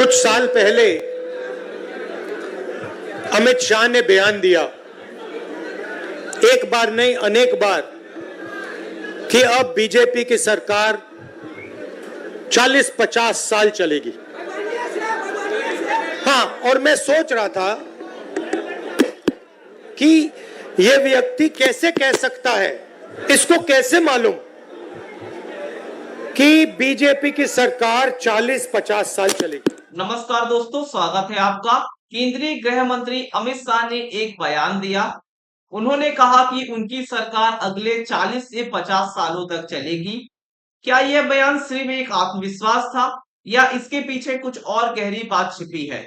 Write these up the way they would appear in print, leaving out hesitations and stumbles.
कुछ साल पहले अमित शाह ने बयान दिया, एक बार नहीं अनेक बार, कि अब बीजेपी की सरकार 40-50 साल चलेगी। हाँ, और मैं सोच रहा था कि यह व्यक्ति कैसे कह सकता है, इसको कैसे मालूम कि बीजेपी की सरकार 40-50 साल चलेगी। नमस्कार दोस्तों, स्वागत है आपका। केंद्रीय गृह मंत्री अमित शाह ने एक बयान दिया। उन्होंने कहा कि उनकी सरकार अगले 40 से 50 सालों तक चलेगी। क्या यह बयान सिर्फ एक आत्मविश्वास था या इसके पीछे कुछ और गहरी बात छिपी है?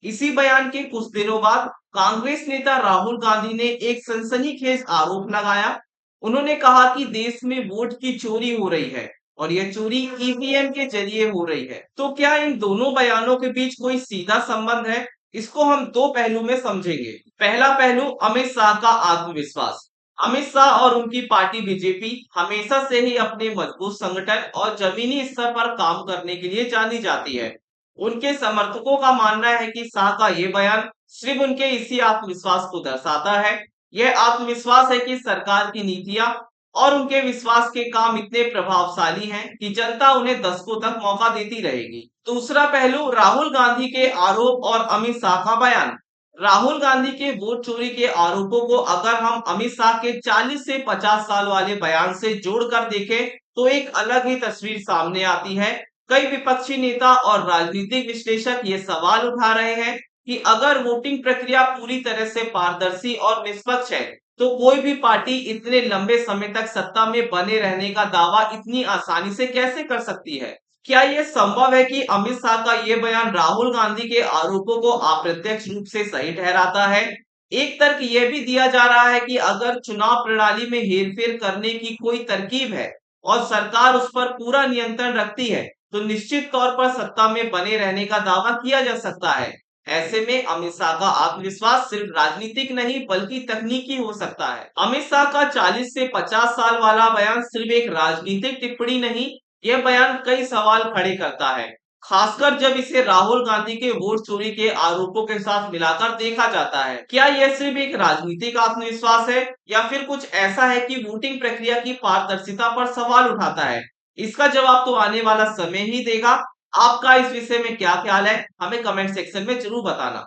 इसी बयान के कुछ दिनों बाद कांग्रेस नेता राहुल गांधी ने एक सनसनीखेज आरोप लगाया। उन्होंने कहा कि देश में वोट की चोरी हो रही है और यह चोरी ईवीएम के जरिए हो रही है। तो क्या इन दोनों बयानों के बीच कोई सीधा संबंध है? इसको हम दो पहलू में समझेंगे। पहला पहलू, अमित शाह का आत्मविश्वास। अमित शाह और उनकी पार्टी बीजेपी हमेशा से ही अपने मजबूत संगठन और जमीनी स्तर पर काम करने के लिए जानी जाती है। उनके समर्थकों का मानना है कि शाह का ये बयान सिर्फ उनके इसी आत्मविश्वास को दर्शाता है। यह आत्मविश्वास है कि सरकार की नीतियां और उनके विश्वास के काम इतने प्रभावशाली हैं कि जनता उन्हें दशकों तक मौका देती रहेगी। दूसरा पहलू, राहुल गांधी के आरोप और अमित शाह का बयान। राहुल गांधी के वोट चोरी के आरोपों को अगर हम अमित शाह के 40 से 50 साल वाले बयान से जोड़कर देखें तो एक अलग ही तस्वीर सामने आती है। कई विपक्षी नेता और राजनीतिक विश्लेषक ये सवाल उठा रहे हैं कि अगर वोटिंग प्रक्रिया पूरी तरह से पारदर्शी और निष्पक्ष है तो कोई भी पार्टी इतने लंबे समय तक सत्ता में बने रहने का दावा इतनी आसानी से कैसे कर सकती है? क्या यह संभव है कि अमित शाह का यह बयान राहुल गांधी के आरोपों को अप्रत्यक्ष रूप से सही ठहराता है? एक तर्क यह भी दिया जा रहा है कि अगर चुनाव प्रणाली में हेरफेर करने की कोई तरकीब है और सरकार उस पर पूरा नियंत्रण रखती है तो निश्चित तौर पर सत्ता में बने रहने का दावा किया जा सकता है। ऐसे में अमित शाह का आत्मविश्वास सिर्फ राजनीतिक नहीं बल्कि तकनीकी हो सकता है। अमित शाह का 40 से 50 साल वाला बयान सिर्फ एक राजनीतिक टिप्पणी नहीं, यह बयान कई सवाल खड़े करता है, खासकर जब इसे राहुल गांधी के वोट चोरी के आरोपों के साथ मिलाकर देखा जाता है। क्या यह सिर्फ एक राजनीतिक आत्मविश्वास है या फिर कुछ ऐसा है कि वोटिंग प्रक्रिया की पारदर्शिता पर सवाल उठाता है? इसका जवाब तो आने वाला समय ही देगा। आपका इस विषय में क्या ख्याल है? हमें कमेंट सेक्शन में जरूर बताना।